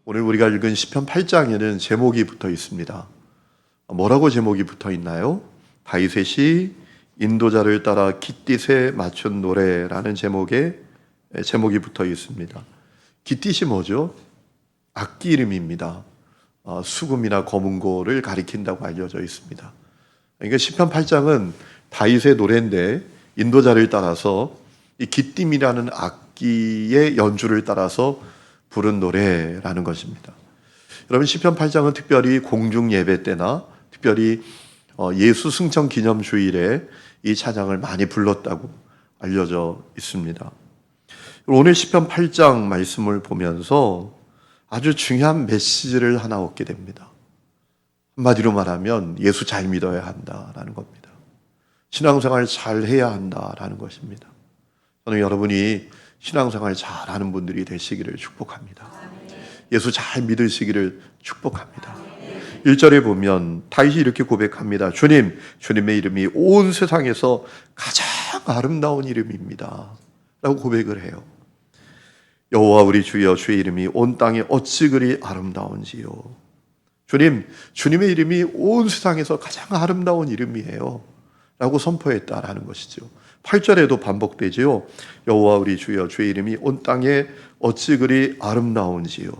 오늘 우리가 읽은 시편 8장에는 제목이 붙어 있습니다. 뭐라고 제목이 붙어 있나요? 다윗이 인도자를 따라 깃딧에 맞춘 노래라는 제목이 붙어 있습니다. 깃딧이 뭐죠? 악기 이름입니다. 수금이나 검은고를 가리킨다고 알려져 있습니다. 그러니까 시편 8장은 다윗의 노래인데 인도자를 따라서 이 깃딤이라는 악기의 연주를 따라서 부른 노래라는 것입니다. 여러분, 시편 8장은 특별히 공중 예배 때나 특별히 예수 승천 기념 주일에 이 찬양을 많이 불렀다고 알려져 있습니다. 오늘 시편 8장 말씀을 보면서 아주 중요한 메시지를 하나 얻게 됩니다. 한마디로 말하면 예수 잘 믿어야 한다라는 겁니다. 신앙생활 잘 해야 한다라는 것입니다. 저는 여러분이 신앙생활 잘하는 분들이 되시기를 축복합니다. 예수 잘 믿으시기를 축복합니다. 1절에 보면 다윗이 이렇게 고백합니다. 주님, 주님의 이름이 온 세상에서 가장 아름다운 이름입니다 라고 고백을 해요. 여호와 우리 주여, 주의 이름이 온 땅에 어찌 그리 아름다운지요. 주님, 주님의 이름이 온 세상에서 가장 아름다운 이름이에요 라고 선포했다라는 것이죠. 8절에도 반복되지요. 여호와 우리 주여, 주의 이름이 온 땅에 어찌 그리 아름다운지요.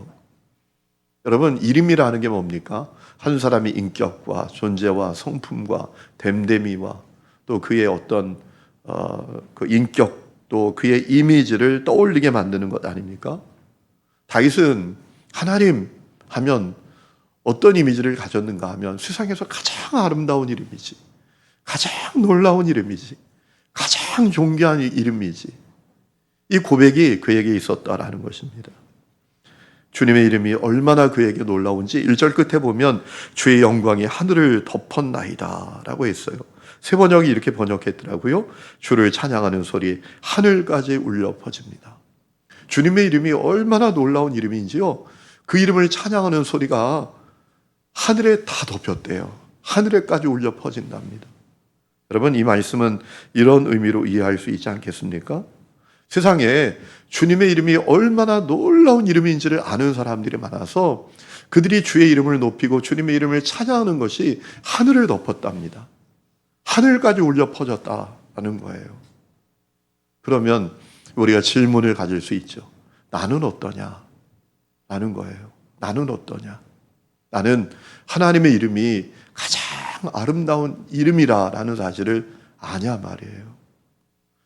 여러분, 이름이라는 게 뭡니까? 한 사람의 인격과 존재와 성품과 됨됨이와 또 그의 어떤 그 인격 또 그의 이미지를 떠올리게 만드는 것 아닙니까? 다윗은 하나님 하면 어떤 이미지를 가졌는가 하면 세상에서 가장 아름다운 이름이지, 가장 놀라운 이름이지, 가장 존귀한 이름이지. 이 고백이 그에게 있었다라는 것입니다. 주님의 이름이 얼마나 그에게 놀라운지 1절 끝에 보면 주의 영광이 하늘을 덮었나이다 라고 했어요. 새 번역이 이렇게 번역했더라고요. 주를 찬양하는 소리 하늘까지 울려 퍼집니다. 주님의 이름이 얼마나 놀라운 이름인지요, 그 이름을 찬양하는 소리가 하늘에 다 덮였대요. 하늘에까지 울려 퍼진답니다. 여러분, 이 말씀은 이런 의미로 이해할 수 있지 않겠습니까? 세상에 주님의 이름이 얼마나 놀라운 이름인지를 아는 사람들이 많아서 그들이 주의 이름을 높이고 주님의 이름을 찬양하는 것이 하늘을 덮었답니다. 하늘까지 울려 퍼졌다는 거예요. 그러면 우리가 질문을 가질 수 있죠. 나는 어떠냐? 라는 거예요. 나는 어떠냐? 나는 하나님의 이름이 가장 아름다운 이름이라는 사실을 아냐 말이에요.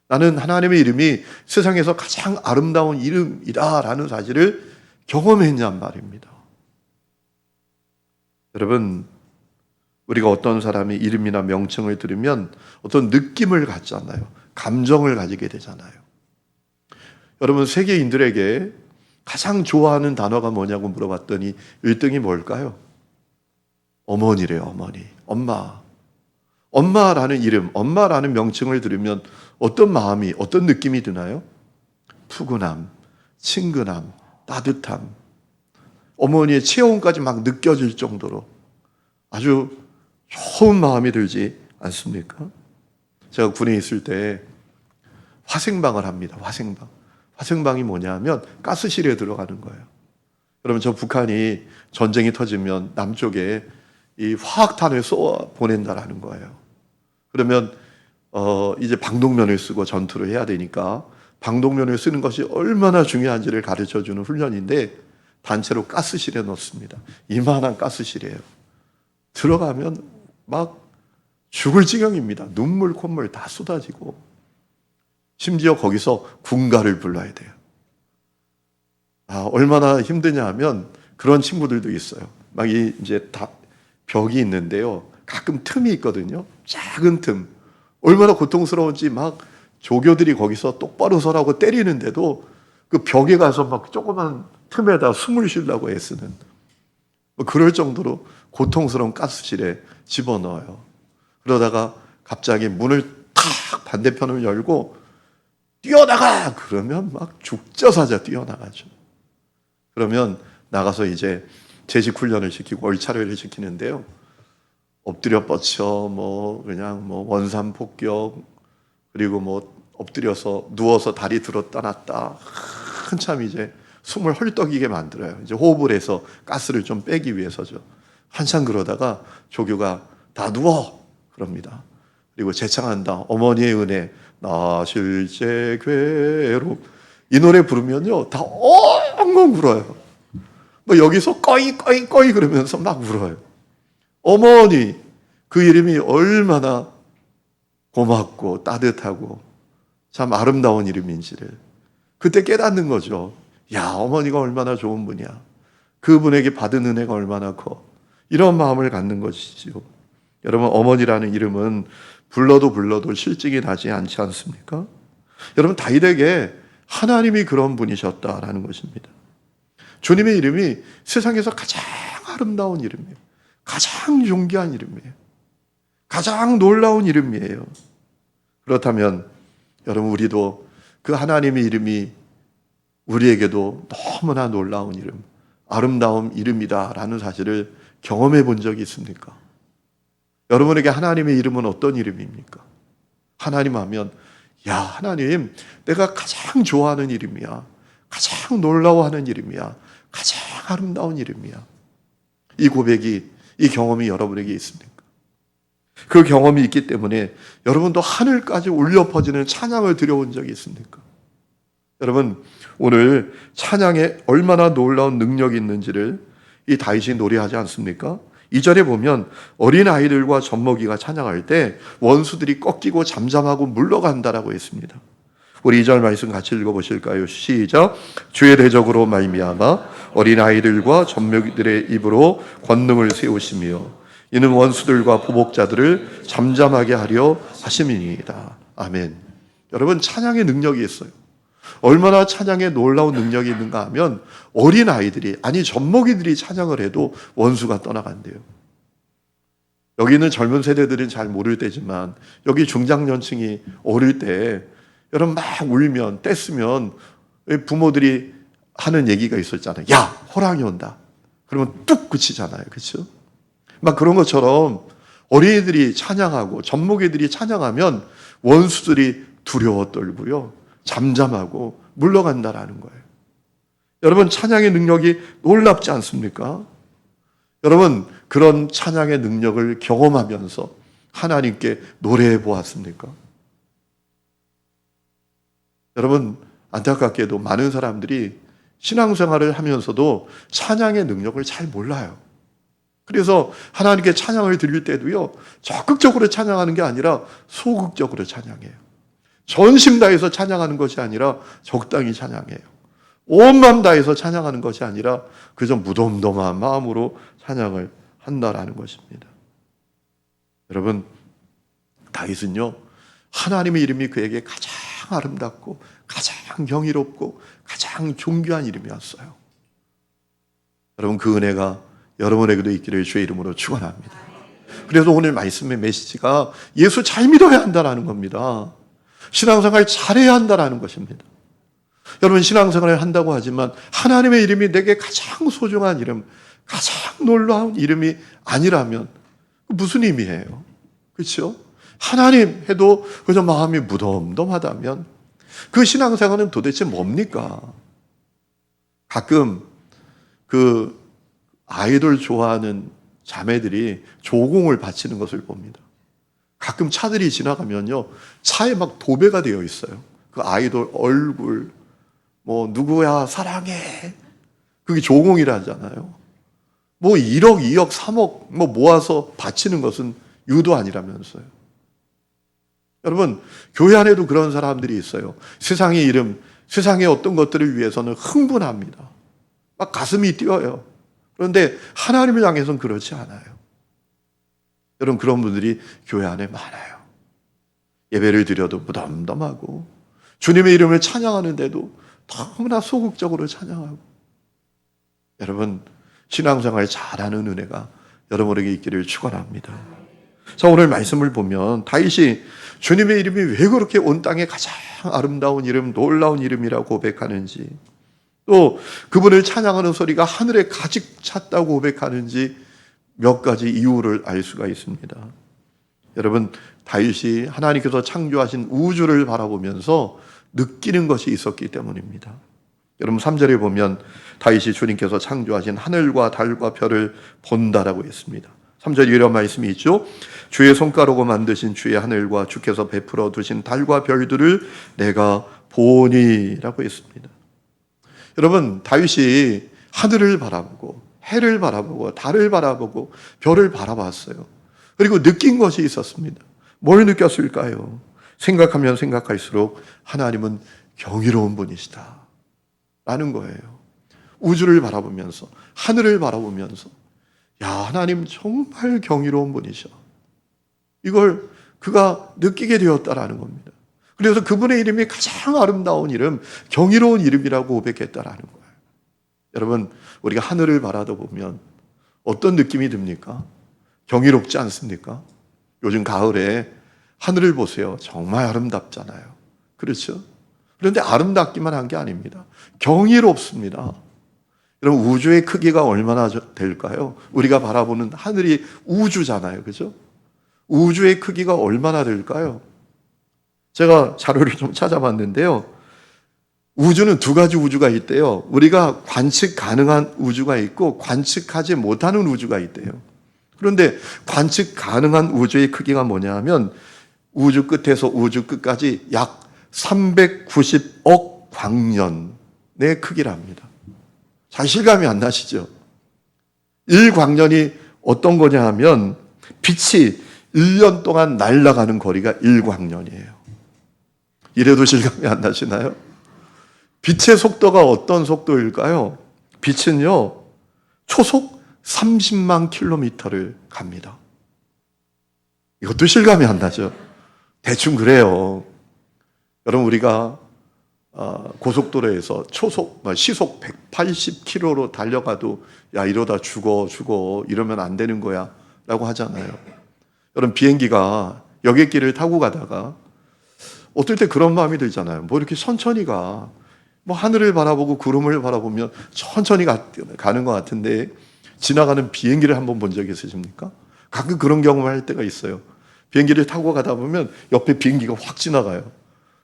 나는 하나님의 이름이 세상에서 가장 아름다운 이름이다라는 사실을 경험했냔 말입니다. 여러분, 우리가 어떤 사람의 이름이나 명칭을 들으면 어떤 느낌을 갖잖아요. 감정을 가지게 되잖아요. 여러분, 세계인들에게 가장 좋아하는 단어가 뭐냐고 물어봤더니 1등이 뭘까요? 어머니래요. 어머니, 엄마. 엄마라는 이름, 엄마라는 명칭을 들으면 어떤 마음이, 어떤 느낌이 드나요? 푸근함, 친근함, 따뜻함, 어머니의 체온까지 막 느껴질 정도로 아주 좋은 마음이 들지 않습니까? 제가 군에 있을 때 화생방을 합니다. 화생방이 뭐냐면 가스실에 들어가는 거예요. 그러면 저 북한이 전쟁이 터지면 남쪽에 이 화학탄을 쏘아 보낸다라는 거예요. 그러면 이제 방독면을 쓰고 전투를 해야 되니까 방독면을 쓰는 것이 얼마나 중요한지를 가르쳐주는 훈련인데 단체로 가스실에 넣습니다. 이만한 가스실이에요. 들어가면 막 죽을 지경입니다. 눈물, 콧물 다 쏟아지고 심지어 거기서 군가를 불러야 돼요. 얼마나 힘드냐 하면 그런 친구들도 있어요. 막 이제 다 벽이 있는데요. 가끔 틈이 있거든요. 작은 틈. 얼마나 고통스러운지 막 조교들이 거기서 똑바로 서라고 때리는데도 그 벽에 가서 막 조그만 틈에다 숨을 쉬려고 애쓰는, 그럴 정도로 고통스러운 가스실에 집어넣어요. 그러다가 갑자기 문을 탁 반대편을 열고 뛰어나가! 그러면 막 죽자사자 뛰어나가죠. 그러면 나가서 이제 재직 훈련을 시키고 얼차려를 시키는데요. 엎드려 뻗쳐 그냥 원산 폭격, 그리고 엎드려서 누워서 다리 들었다 놨다 한참 이제 숨을 헐떡이게 만들어요. 이제 호흡을 해서 가스를 좀 빼기 위해서죠. 한참 그러다가 조교가 다 누워 그럽니다. 그리고 재창한다. 어머니의 은혜 나 실제 괴로 이 노래 부르면요 다 엉엉 울어요. 뭐 여기서 꺼이 꺼이 꺼이 그러면서 막 울어요. 어머니 그 이름이 얼마나 고맙고 따뜻하고 참 아름다운 이름인지를 그때 깨닫는 거죠. 야, 어머니가 얼마나 좋은 분이야. 그분에게 받은 은혜가 얼마나 커. 이런 마음을 갖는 것이지요. 여러분, 어머니라는 이름은 불러도 실증이 나지 않지 않습니까? 여러분, 다윗에게 하나님이 그런 분이셨다라는 것입니다. 주님의 이름이 세상에서 가장 아름다운 이름이에요. 가장 존귀한 이름이에요. 가장 놀라운 이름이에요. 그렇다면 여러분, 우리도 그 하나님의 이름이 우리에게도 너무나 놀라운 이름, 아름다운 이름이다라는 사실을 경험해 본 적이 있습니까? 여러분에게 하나님의 이름은 어떤 이름입니까? 하나님 하면 야, 하나님 내가 가장 좋아하는 이름이야. 가장 놀라워하는 이름이야. 가장 아름다운 이름이야. 이 고백이, 이 경험이 여러분에게 있습니까? 그 경험이 있기 때문에 여러분도 하늘까지 울려 퍼지는 찬양을 드려본 적이 있습니까? 여러분, 오늘 찬양에 얼마나 놀라운 능력이 있는지를 이 다윗이 노래하지 않습니까? 2절에 보면 어린아이들과 젖먹이가 찬양할 때 원수들이 꺾이고 잠잠하고 물러간다라고 했습니다. 우리 2절 말씀 같이 읽어보실까요? 시작. 주의 대적으로 말미암아 어린아이들과 젖먹이들의 입으로 권능을 세우시며 이는 원수들과 보복자들을 잠잠하게 하려 하심이니이다. 아멘. 여러분, 찬양의 능력이 있어요. 얼마나 찬양에 놀라운 능력이 있는가 하면 어린아이들이, 아니 젖먹이들이 찬양을 해도 원수가 떠나간대요. 여기 있는 젊은 세대들은 잘 모를 때지만 여기 중장년층이 어릴 때 여러분 막 울면 떼쓰면 부모들이 하는 얘기가 있었잖아요. 야, 호랑이 온다. 그러면 뚝 그치잖아요. 그렇죠? 막 그런 것처럼 어린이들이 찬양하고 젖먹이들이 찬양하면 원수들이 두려워 떨고요. 잠잠하고 물러간다라는 거예요. 여러분, 찬양의 능력이 놀랍지 않습니까? 여러분, 그런 찬양의 능력을 경험하면서 하나님께 노래해 보았습니까? 여러분, 안타깝게도 많은 사람들이 신앙생활을 하면서도 찬양의 능력을 잘 몰라요. 그래서 하나님께 찬양을 드릴 때도요, 적극적으로 찬양하는 게 아니라 소극적으로 찬양해요. 전심 다해서 찬양하는 것이 아니라 적당히 찬양해요. 온 마음 다해서 찬양하는 것이 아니라 그저 무덤덤한 마음으로 찬양을 한다라는 것입니다. 여러분, 다윗은요, 하나님의 이름이 그에게 가장 아름답고 가장 경이롭고 가장 존귀한 이름이었어요. 여러분, 그 은혜가 여러분에게도 있기를 주의 이름으로 축원합니다. 그래서 오늘 말씀의 메시지가 예수 잘 믿어야 한다는 겁니다. 신앙생활 잘해야 한다는 것입니다. 여러분, 신앙생활을 한다고 하지만 하나님의 이름이 내게 가장 소중한 이름, 가장 놀라운 이름이 아니라면 무슨 의미예요? 그렇죠? 하나님 해도 그저 마음이 무덤덤하다면 그 신앙생활은 도대체 뭡니까? 가끔 그 아이돌 좋아하는 자매들이 조공을 바치는 것을 봅니다. 가끔 차들이 지나가면요, 차에 막 도배가 되어 있어요. 그 아이돌 얼굴, 뭐 누구야 사랑해, 그게 조공이라잖아요. 뭐 1억, 2억, 3억 뭐 모아서 바치는 것은 유도 아니라면서요. 여러분, 교회 안에도 그런 사람들이 있어요. 세상의 이름, 세상의 어떤 것들을 위해서는 흥분합니다. 막 가슴이 뛰어요. 그런데 하나님을 향해서는 그렇지 않아요. 여러분, 그런 분들이 교회 안에 많아요. 예배를 드려도 무덤덤하고 주님의 이름을 찬양하는데도 너무나 소극적으로 찬양하고. 여러분, 신앙생활 잘하는 은혜가 여러분에게 있기를 축원합니다. 자, 오늘 말씀을 보면 다윗이 주님의 이름이 왜 그렇게 온 땅에 가장 아름다운 이름, 놀라운 이름이라고 고백하는지, 또 그분을 찬양하는 소리가 하늘에 가득 찼다고 고백하는지 몇 가지 이유를 알 수가 있습니다. 여러분, 다윗이 하나님께서 창조하신 우주를 바라보면서 느끼는 것이 있었기 때문입니다. 여러분 3절에 보면 다윗이 주님께서 창조하신 하늘과 달과 별을 본다라고 했습니다. 3절에 이런 말씀이 있죠. 주의 손가락으로 만드신 주의 하늘과 주께서 베풀어 두신 달과 별들을 내가 보니라고 했습니다. 여러분 다윗이 하늘을 바라보고 해를 바라보고 달을 바라보고 별을 바라봤어요. 그리고 느낀 것이 있었습니다. 뭘 느꼈을까요? 생각하면 생각할수록 하나님은 경이로운 분이시다 라는 거예요. 우주를 바라보면서 하늘을 바라보면서 야, 하나님 정말 경이로운 분이셔. 이걸 그가 느끼게 되었다라는 겁니다. 그래서 그분의 이름이 가장 아름다운 이름, 경이로운 이름이라고 고백했다라는 거예요. 여러분, 우리가 하늘을 바라보면 어떤 느낌이 듭니까? 경이롭지 않습니까? 요즘 가을에 하늘을 보세요. 정말 아름답잖아요. 그렇죠? 그런데 아름답기만 한 게 아닙니다. 경이롭습니다. 여러분, 우주의 크기가 얼마나 될까요? 우리가 바라보는 하늘이 우주잖아요. 그죠? 우주의 크기가 얼마나 될까요? 제가 자료를 좀 찾아봤는데요. 우주는 두 가지 우주가 있대요. 우리가 관측 가능한 우주가 있고 관측하지 못하는 우주가 있대요. 그런데 관측 가능한 우주의 크기가 뭐냐 하면 우주 끝에서 우주 끝까지 약 390억 광년의 크기랍니다. 잘 실감이 안 나시죠? 1광년이 어떤 거냐 하면 빛이 1년 동안 날아가는 거리가 1광년이에요. 이래도 실감이 안 나시나요? 빛의 속도가 어떤 속도일까요? 빛은요, 초속 30만 킬로미터를 갑니다. 이것도 실감이 안 나죠? 대충 그래요. 여러분, 우리가 고속도로에서 시속 180km로 달려가도 야, 이러다 죽어 이러면 안 되는 거야 라고 하잖아요. 여러분, 비행기가 여객기를 타고 가다가 어떨 때 그런 마음이 들잖아요. 뭐 이렇게 천천히 가. 뭐 하늘을 바라보고 구름을 바라보면 천천히 가는 것 같은데 지나가는 비행기를 한번 본 적이 있으십니까? 가끔 그런 경험을 할 때가 있어요. 비행기를 타고 가다 보면 옆에 비행기가 확 지나가요.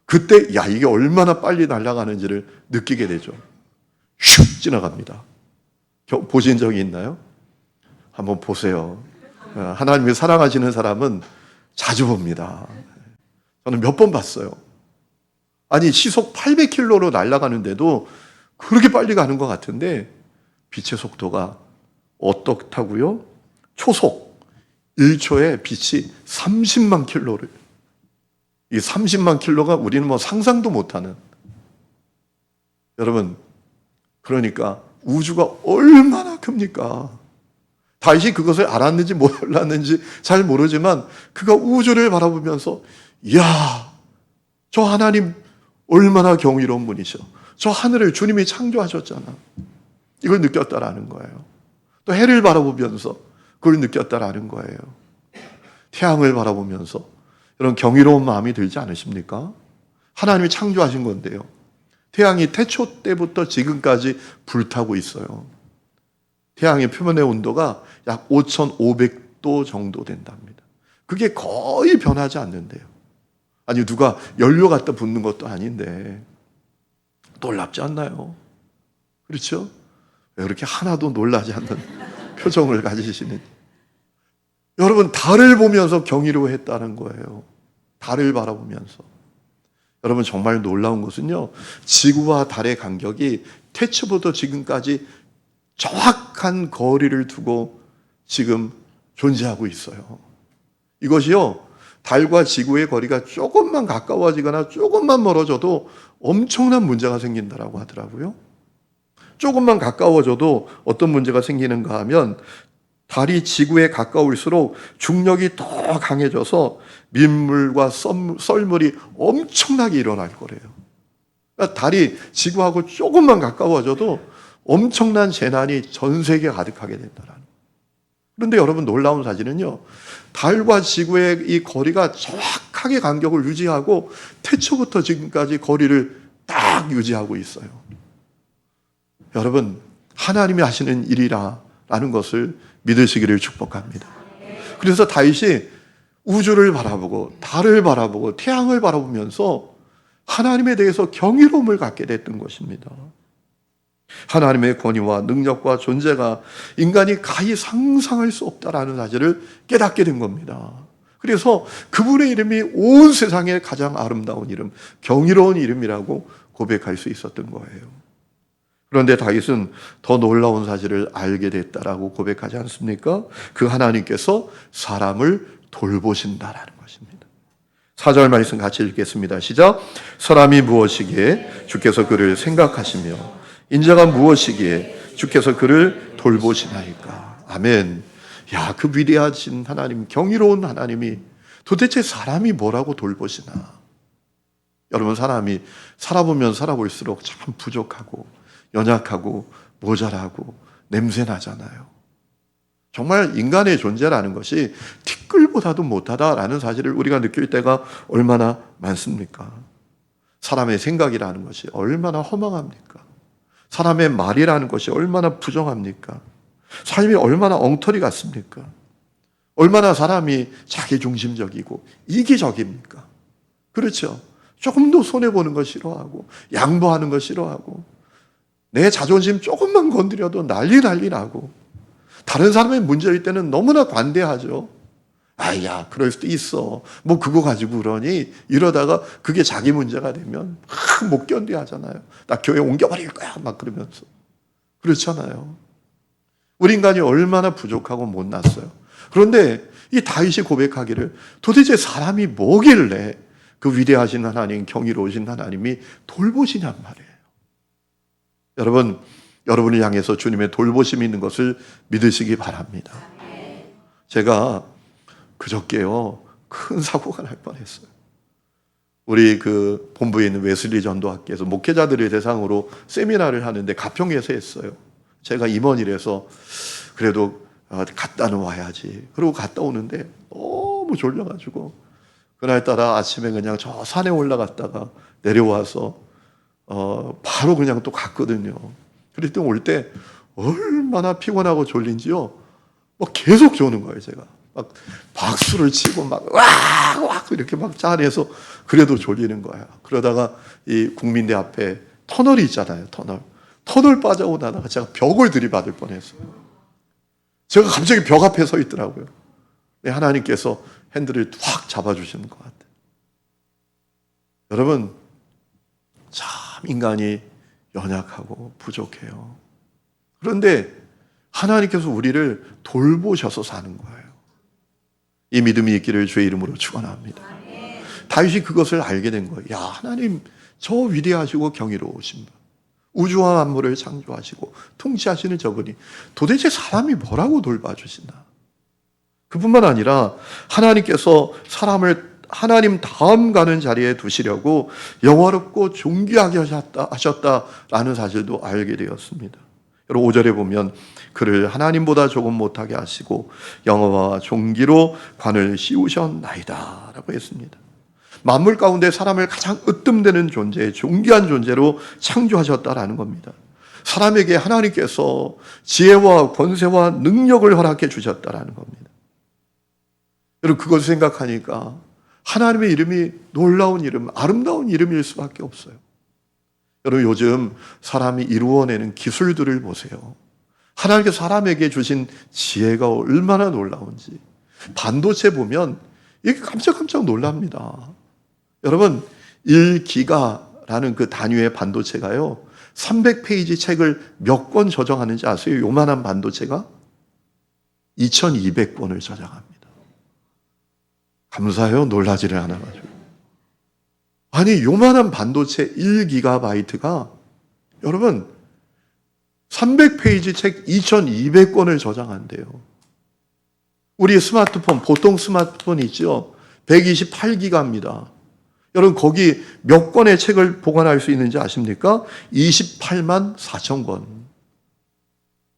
그때 야, 이게 얼마나 빨리 날아가는지를 느끼게 되죠. 슉 지나갑니다. 보신 적이 있나요? 한번 보세요. 하나님을 사랑하시는 사람은 자주 봅니다. 저는 몇 번 봤어요. 아니, 시속 800km로 날아가는데도 그렇게 빨리 가는 것 같은데 빛의 속도가 어떻다고요? 초속 1초에 빛이 30만 킬로를, 이 30만 킬로가 우리는 뭐 상상도 못하는, 여러분, 그러니까 우주가 얼마나 큽니까? 다윗이 그것을 알았는지 몰랐는지 잘 모르지만 그가 우주를 바라보면서 이야, 저 하나님 얼마나 경이로운 분이셔. 저 하늘을 주님이 창조하셨잖아. 이걸 느꼈다라는 거예요. 또 해를 바라보면서 그걸 느꼈다라는 거예요. 태양을 바라보면서 이런 경이로운 마음이 들지 않으십니까? 하나님이 창조하신 건데요. 태양이 태초 때부터 지금까지 불타고 있어요. 태양의 표면의 온도가 약 5,500도 정도 된답니다. 그게 거의 변하지 않는데요. 아니, 누가 연료 갖다 붓는 것도 아닌데 놀랍지 않나요? 그렇죠? 왜 그렇게 하나도 놀라지 않는 표정을 가지시는? 여러분, 달을 보면서 경이로워했다는 거예요. 달을 바라보면서. 여러분, 정말 놀라운 것은요, 지구와 달의 간격이 태초부터 지금까지 정확한 거리를 두고 지금 존재하고 있어요. 이것이요, 달과 지구의 거리가 조금만 가까워지거나 조금만 멀어져도 엄청난 문제가 생긴다라고 하더라고요. 조금만 가까워져도 어떤 문제가 생기는가 하면 달이 지구에 가까울수록 중력이 더 강해져서 민물과 썰물이 엄청나게 일어날 거래요. 그러니까 달이 지구하고 조금만 가까워져도 엄청난 재난이 전 세계에 가득하게 된다라는 거예요. 그런데 여러분, 놀라운 사실은요, 달과 지구의 이 거리가 정확하게 간격을 유지하고 태초부터 지금까지 거리를 딱 유지하고 있어요. 여러분, 하나님이 하시는 일이라는 것을 믿으시기를 축복합니다. 그래서 다윗이 우주를 바라보고 달을 바라보고 태양을 바라보면서 하나님에 대해서 경이로움을 갖게 됐던 것입니다. 하나님의 권위와 능력과 존재가 인간이 가히 상상할 수 없다라는 사실을 깨닫게 된 겁니다. 그래서 그분의 이름이 온 세상에 가장 아름다운 이름, 경이로운 이름이라고 고백할 수 있었던 거예요. 그런데 다윗은 더 놀라운 사실을 알게 됐다라고 고백하지 않습니까? 그 하나님께서 사람을 돌보신다라는 것입니다. 4절 말씀 같이 읽겠습니다. 시작. 사람이 무엇이기에 주께서 그를 생각하시며 인자가 무엇이기에 주께서 그를 돌보시나이까. 아멘. 야, 그 위대하신 하나님, 경이로운 하나님이 도대체 사람이 뭐라고 돌보시나. 여러분, 사람이 살아보면 살아볼수록 참 부족하고 연약하고 모자라고 냄새나잖아요. 정말 인간의 존재라는 것이 티끌보다도 못하다라는 사실을 우리가 느낄 때가 얼마나 많습니까? 사람의 생각이라는 것이 얼마나 허망합니까? 사람의 말이라는 것이 얼마나 부정합니까? 삶이 얼마나 엉터리 같습니까? 얼마나 사람이 자기중심적이고 이기적입니까? 그렇죠. 조금 더 손해보는 거 싫어하고 양보하는 거 싫어하고 내 자존심 조금만 건드려도 난리 나고 다른 사람의 문제일 때는 너무나 관대하죠. 아야, 그럴 수도 있어. 뭐 그거 가지고 그러니 이러다가 그게 자기 문제가 되면 막 못 견뎌 하잖아요. 나 교회 옮겨버릴 거야 막 그러면서. 그렇잖아요. 우리 인간이 얼마나 부족하고 못났어요. 그런데 이 다윗이 고백하기를 도대체 사람이 뭐길래 그 위대하신 하나님, 경이로우신 하나님이 돌보시냔 말이에요. 여러분, 여러분을 향해서 주님의 돌보심이 있는 것을 믿으시기 바랍니다. 제가 그저께요, 큰 사고가 날 뻔했어요. 우리 그 본부에 있는 웨슬리 전도학교에서 목회자들을 대상으로 세미나를 하는데 가평에서 했어요. 제가 임원이라서 그래도 갔다는 와야지. 그러고 갔다 오는데 너무 졸려가지고 그날따라 아침에 그냥 저 산에 올라갔다가 내려와서 바로 그냥 또 갔거든요. 그랬더니 올 때 얼마나 피곤하고 졸린지요. 막 계속 조는 거예요, 제가. 막 박수를 치고 막 와 이렇게 막 짠해서 그래도 졸리는 거야. 그러다가 이 국민대 앞에 터널이 있잖아요, 터널 빠져오다가 제가 벽을 들이받을 뻔했어요. 제가 갑자기 벽 앞에 서 있더라고요. 하나님께서 핸들을 확 잡아주시는 것 같아요. 여러분, 참 인간이 연약하고 부족해요. 그런데 하나님께서 우리를 돌보셔서 사는 거예요. 이 믿음이 있기를 주의 이름으로 축원합니다. 다윗이 그것을 알게 된 거예요. 야, 하나님 저 위대하시고 경이로우신 분, 우주와 만물을 창조하시고 통치하시는 저분이 도대체 사람이 뭐라고 돌봐주시나. 그뿐만 아니라 하나님께서 사람을 하나님 다음 가는 자리에 두시려고 영화롭고 존귀하게 하셨다라는 사실도 알게 되었습니다. 여러분 5절에 보면 그를 하나님보다 조금 못하게 하시고 영화와 존귀로 관을 씌우셨나이다 라고 했습니다. 만물 가운데 사람을 가장 으뜸되는 존재, 존귀한 존재로 창조하셨다라는 겁니다. 사람에게 하나님께서 지혜와 권세와 능력을 허락해 주셨다라는 겁니다. 여러분 그것을 생각하니까 하나님의 이름이 놀라운 이름, 아름다운 이름일 수밖에 없어요. 여러분 요즘 사람이 이루어내는 기술들을 보세요. 하나님께서 사람에게 주신 지혜가 얼마나 놀라운지. 반도체 보면 이게 깜짝깜짝 놀랍니다. 여러분 1기가라는 그 단위의 반도체가요 300페이지 책을 몇 권 저장하는지 아세요? 요만한 반도체가 2200권을 저장합니다. 감사해요. 놀라지를 않아가지고. 아니 요만한 반도체 1기가바이트가 여러분 300페이지 책 2200권을 저장한대요. 우리 스마트폰, 보통 스마트폰 있죠? 128기가입니다. 여러분 거기 몇 권의 책을 보관할 수 있는지 아십니까? 28만 4천 권.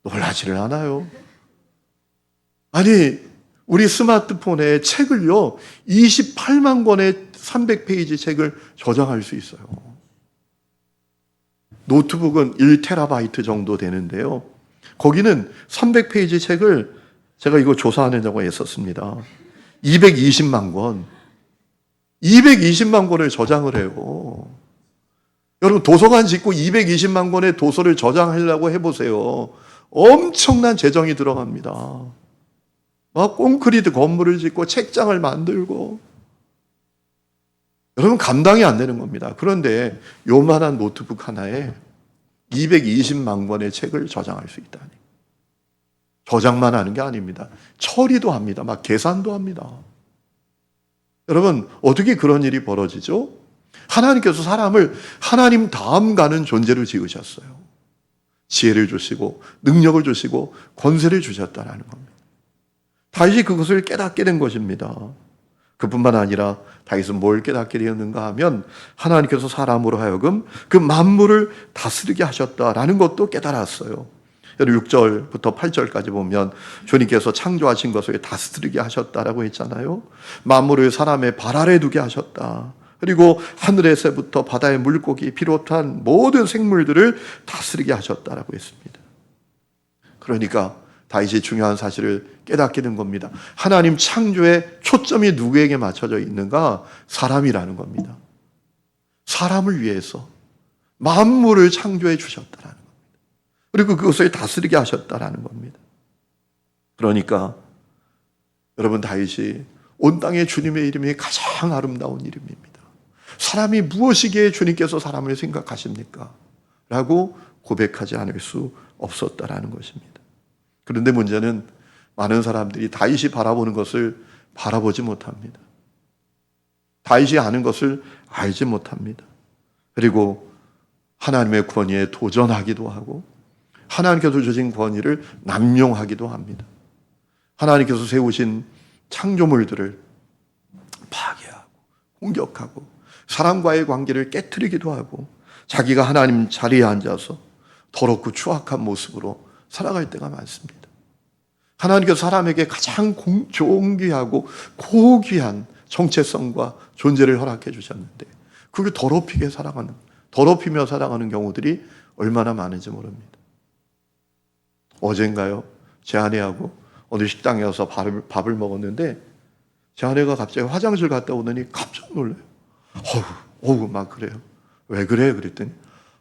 놀라지를 않아요. 아니 우리 스마트폰에 책을요 28만 권의 300페이지 책을 저장할 수 있어요. 노트북은 1테라바이트 정도 되는데요. 거기는 300페이지 책을 제가 이거 조사하느라고 했었습니다. 220만 권. 220만 권을 저장을 해요. 여러분 도서관 짓고 220만 권의 도서를 저장하려고 해보세요. 엄청난 재정이 들어갑니다. 막 콘크리트 건물을 짓고 책장을 만들고 여러분 감당이 안 되는 겁니다. 그런데 요만한 노트북 하나에 220만 권의 책을 저장할 수 있다니. 저장만 하는 게 아닙니다. 처리도 합니다. 막 계산도 합니다. 여러분 어떻게 그런 일이 벌어지죠? 하나님께서 사람을 하나님 다음 가는 존재로 지으셨어요. 지혜를 주시고 능력을 주시고 권세를 주셨다라는 겁니다. 다윗이 그것을 깨닫게 된 것입니다. 그뿐만 아니라 다윗은 뭘 깨닫게 되었는가 하면 하나님께서 사람으로 하여금 그 만물을 다스리게 하셨다라는 것도 깨달았어요. 6절부터 8절까지 보면 주님께서 창조하신 것을 다스리게 하셨다라고 했잖아요. 만물을 사람의 발 아래 두게 하셨다. 그리고 하늘의 새부터 바다의 물고기 비롯한 모든 생물들을 다스리게 하셨다라고 했습니다. 그러니까 다윗이 중요한 사실을 깨닫게 된 겁니다. 하나님 창조의 초점이 누구에게 맞춰져 있는가? 사람이라는 겁니다. 사람을 위해서 만물을 창조해 주셨다라는 겁니다. 그리고 그것을 다스리게 하셨다라는 겁니다. 그러니까 여러분 다윗이 온 땅에 주님의 이름이 가장 아름다운 이름입니다. 사람이 무엇이기에 주님께서 사람을 생각하십니까? 라고 고백하지 않을 수 없었다라는 것입니다. 그런데 문제는 많은 사람들이 다윗이 바라보는 것을 바라보지 못합니다. 다윗이 아는 것을 알지 못합니다. 그리고 하나님의 권위에 도전하기도 하고 하나님께서 주신 권위를 남용하기도 합니다. 하나님께서 세우신 창조물들을 파괴하고 공격하고 사람과의 관계를 깨트리기도 하고 자기가 하나님 자리에 앉아서 더럽고 추악한 모습으로 살아갈 때가 많습니다. 하나님께서 사람에게 가장 존귀하고 고귀한 정체성과 존재를 허락해 주셨는데 그걸 더럽히며 살아가는 경우들이 얼마나 많은지 모릅니다. 어젠가요? 제 아내하고 어느 식당에 가서 밥을 먹었는데 제 아내가 갑자기 화장실 갔다 오더니 깜짝 놀라요. 어우 막 그래요. 왜 그래? 그랬더니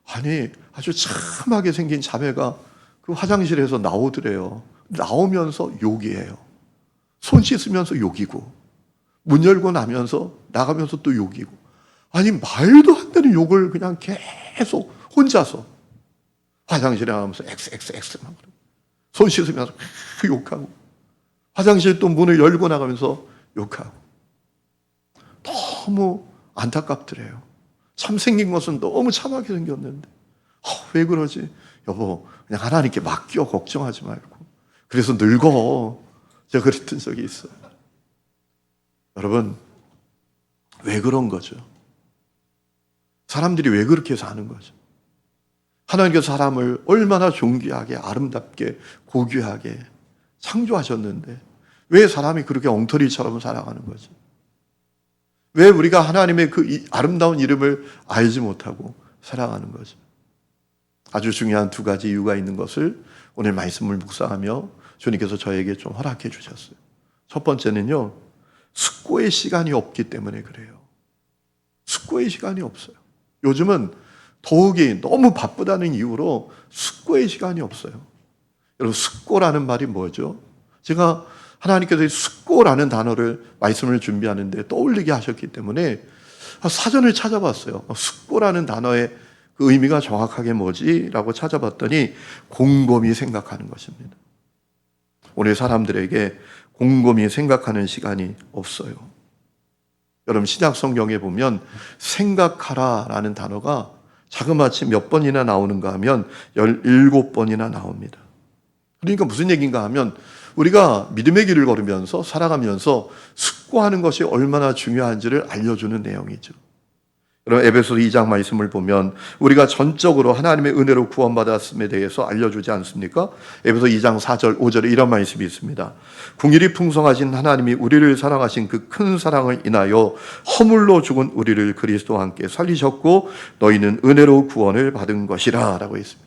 아니 아주 참하게 생긴 자매가 그 화장실에서 나오더래요. 나오면서 욕이에요. 손 씻으면서 욕이고 문 열고 나면서 나가면서 또 욕이고 아니 말도 안 되는 욕을 그냥 계속 혼자서 화장실에 나가면서 XX 막 손 씻으면서 욕하고 화장실 또 문을 열고 나가면서 욕하고 너무 안타깝더래요. 참 생긴 것은 너무 참하게 생겼는데 왜 그러지? 여보 그냥 하나님께 맡겨 걱정하지 말고 그래서 늙어. 제가 그랬던 적이 있어요. 여러분 왜 그런 거죠? 사람들이 왜 그렇게 사는 거죠? 하나님께서 사람을 얼마나 존귀하게 아름답게 고귀하게 창조하셨는데 왜 사람이 그렇게 엉터리처럼 살아가는 거죠? 왜 우리가 하나님의 그 아름다운 이름을 알지 못하고 살아가는 거죠? 아주 중요한 두 가지 이유가 있는 것을 오늘 말씀을 묵상하며 주님께서 저에게 좀 허락해 주셨어요. 첫 번째는요, 숙고의 시간이 없기 때문에 그래요. 숙고의 시간이 없어요. 요즘은 더욱이 너무 바쁘다는 이유로 숙고의 시간이 없어요. 여러분, 숙고라는 말이 뭐죠? 제가 하나님께서 숙고라는 단어를 말씀을 준비하는데 떠올리게 하셨기 때문에 사전을 찾아봤어요. 숙고라는 단어의 그 의미가 정확하게 뭐지? 라고 찾아봤더니 곰곰이 생각하는 것입니다. 오늘 사람들에게 곰곰이 생각하는 시간이 없어요. 여러분 신약 성경에 보면 생각하라 라는 단어가 자그마치 몇 번이나 나오는가 하면 17번이나 나옵니다. 그러니까 무슨 얘기인가 하면 우리가 믿음의 길을 걸으면서 살아가면서 숙고하는 것이 얼마나 중요한지를 알려주는 내용이죠. 여러분 에베소서 2장 말씀을 보면 우리가 전적으로 하나님의 은혜로 구원받았음에 대해서 알려주지 않습니까? 에베소서 2장 4절 5절에 이런 말씀이 있습니다. 긍휼이 풍성하신 하나님이 우리를 사랑하신 그 큰 사랑을 인하여 허물로 죽은 우리를 그리스도와 함께 살리셨고 너희는 은혜로 구원을 받은 것이라 라고 했습니다.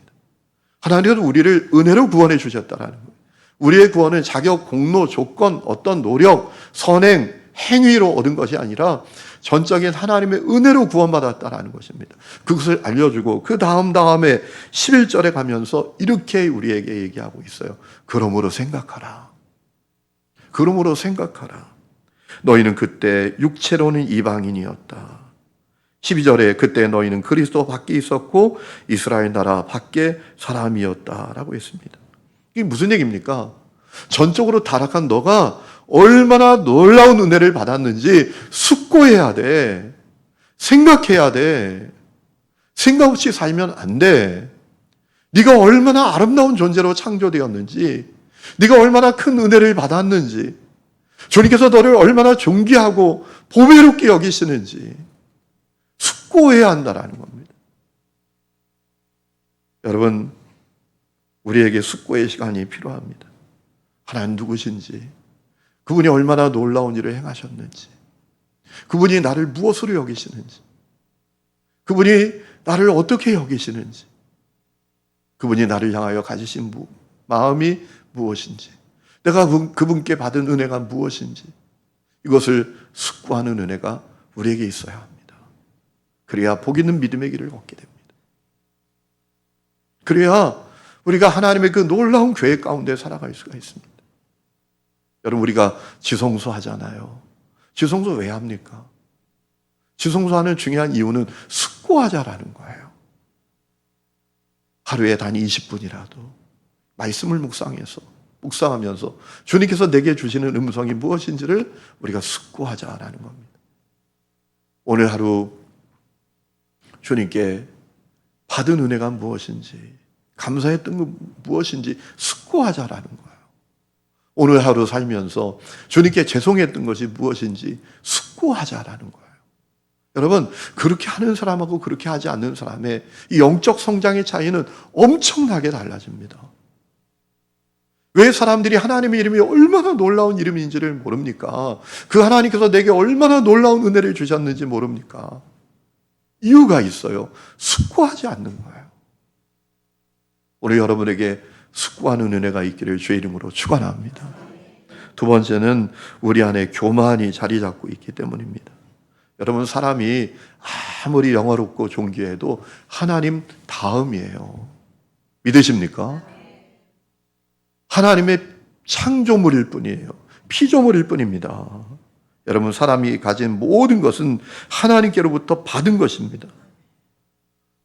하나님은 우리를 은혜로 구원해 주셨다라는 거예요. 우리의 구원은 자격, 공로, 조건, 어떤 노력, 선행, 행위로 얻은 것이 아니라 전적인 하나님의 은혜로 구원받았다라는 것입니다. 그것을 알려주고 그 다음에 11절에 가면서 이렇게 우리에게 얘기하고 있어요. 그러므로 생각하라. 그러므로 생각하라. 너희는 그때 육체로는 이방인이었다. 12절에 그때 너희는 그리스도 밖에 있었고 이스라엘 나라 밖에 사람이었다라고 했습니다. 이게 무슨 얘기입니까? 전적으로 타락한 너가 얼마나 놀라운 은혜를 받았는지 숙고해야 돼. 생각해야 돼. 생각 없이 살면 안 돼. 네가 얼마나 아름다운 존재로 창조되었는지, 네가 얼마나 큰 은혜를 받았는지, 주님께서 너를 얼마나 존귀하고 보배롭게 여기시는지 숙고해야 한다라는 겁니다. 여러분, 우리에게 숙고의 시간이 필요합니다. 하나님 누구신지, 그분이 얼마나 놀라운 일을 행하셨는지, 그분이 나를 무엇으로 여기시는지, 그분이 나를 어떻게 여기시는지, 그분이 나를 향하여 가지신 마음이 무엇인지, 내가 그분께 받은 은혜가 무엇인지, 이것을 숙고하는 은혜가 우리에게 있어야 합니다. 그래야 복 있는 믿음의 길을 걷게 됩니다. 그래야 우리가 하나님의 그 놀라운 계획 가운데 살아갈 수가 있습니다. 여러분, 우리가 지성소 하잖아요. 지성소 왜 합니까? 지성소하는 중요한 이유는 숙고하자라는 거예요. 하루에 단 20분이라도 말씀을 묵상하면서 주님께서 내게 주시는 음성이 무엇인지를 우리가 숙고하자라는 겁니다. 오늘 하루 주님께 받은 은혜가 무엇인지, 감사했던 것 무엇인지 숙고하자라는 거예요. 오늘 하루 살면서 주님께 죄송했던 것이 무엇인지 숙고하자라는 거예요. 여러분, 그렇게 하는 사람하고 그렇게 하지 않는 사람의 이 영적 성장의 차이는 엄청나게 달라집니다. 왜 사람들이 하나님의 이름이 얼마나 놀라운 이름인지를 모릅니까? 그 하나님께서 내게 얼마나 놀라운 은혜를 주셨는지 모릅니까? 이유가 있어요. 숙고하지 않는 거예요. 오늘 여러분에게 숙고하는 은혜가 있기를 주의 이름으로 축원합니다. 두 번째는 우리 안에 교만이 자리 잡고 있기 때문입니다. 여러분, 사람이 아무리 영화롭고 존귀해도 하나님 다음이에요. 믿으십니까? 하나님의 창조물일 뿐이에요. 피조물일 뿐입니다. 여러분, 사람이 가진 모든 것은 하나님께로부터 받은 것입니다.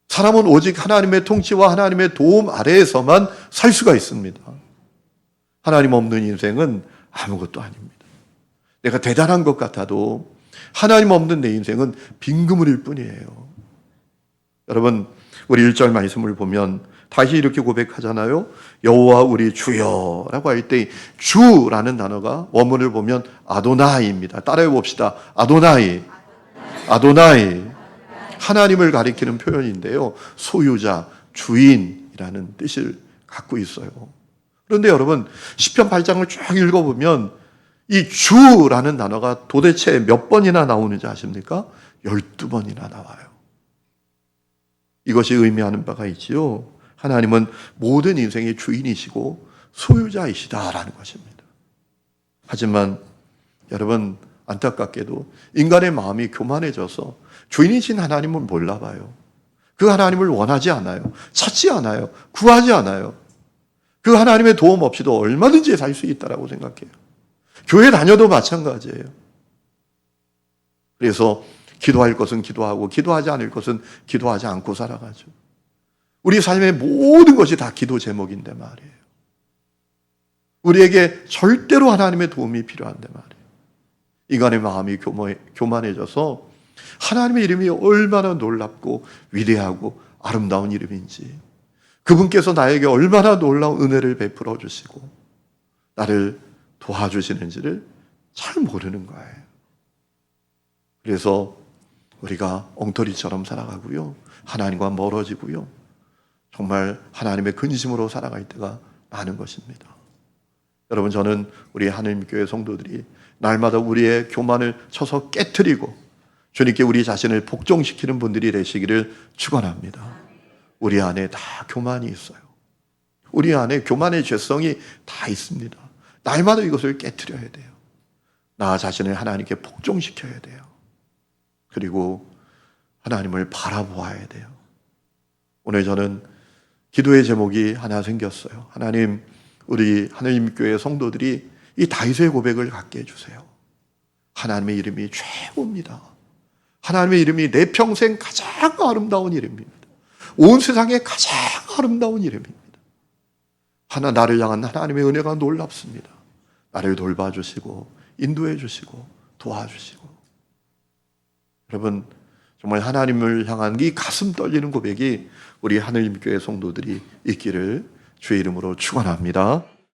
사람은 오직 하나님의 통치와 하나님의 도움 아래에서만 살 수가 있습니다. 하나님 없는 인생은 아무것도 아닙니다. 내가 대단한 것 같아도 하나님 없는 내 인생은 빈그물일 뿐이에요. 여러분, 우리 1절 말씀을 보면 다시 이렇게 고백하잖아요. 여호와 우리 주여라고 할 때 주라는 단어가 원문을 보면 아도나이입니다. 따라해 봅시다. 아도나이. 하나님을 가리키는 표현인데요. 소유자, 주인이라는 뜻을 갖고 있어요. 그런데 여러분, 시편 8장을 쭉 읽어보면 이 주라는 단어가 도대체 몇 번이나 나오는지 아십니까? 12번이나 나와요. 이것이 의미하는 바가 있지요. 하나님은 모든 인생의 주인이시고 소유자이시다라는 것입니다. 하지만 여러분, 안타깝게도 인간의 마음이 교만해져서 주인이신 하나님을 몰라봐요. 그 하나님을 원하지 않아요. 찾지 않아요. 구하지 않아요. 그 하나님의 도움 없이도 얼마든지 살 수 있다고 생각해요. 교회 다녀도 마찬가지예요. 그래서 기도할 것은 기도하고 기도하지 않을 것은 기도하지 않고 살아가죠. 우리 삶의 모든 것이 다 기도 제목인데 말이에요. 우리에게 절대로 하나님의 도움이 필요한데 말이에요. 인간의 마음이 교만해져서 하나님의 이름이 얼마나 놀랍고 위대하고 아름다운 이름인지, 그분께서 나에게 얼마나 놀라운 은혜를 베풀어 주시고 나를 도와주시는지를 잘 모르는 거예요. 그래서 우리가 엉터리처럼 살아가고요, 하나님과 멀어지고요, 정말 하나님의 근심으로 살아갈 때가 많은 것입니다. 여러분, 저는 우리 하나님교회 성도들이 날마다 우리의 교만을 쳐서 깨트리고 주님께 우리 자신을 복종시키는 분들이 되시기를 축원합니다. 우리 안에 다 교만이 있어요. 우리 안에 교만의 죄성이 다 있습니다. 날마다 이것을 깨트려야 돼요. 나 자신을 하나님께 복종시켜야 돼요. 그리고 하나님을 바라보아야 돼요. 오늘 저는 기도의 제목이 하나 생겼어요. 하나님, 우리 하느님 교회 성도들이 이 다윗의 고백을 갖게 해주세요. 하나님의 이름이 최고입니다. 하나님의 이름이 내 평생 가장 아름다운 이름입니다. 온 세상에 가장 아름다운 이름입니다. 나를 향한 하나님의 은혜가 놀랍습니다. 나를 돌봐주시고 인도해 주시고 도와주시고. 여러분, 정말 하나님을 향한 이 가슴 떨리는 고백이 우리 하느님 교회 성도들이 있기를 주의 이름으로 축원합니다.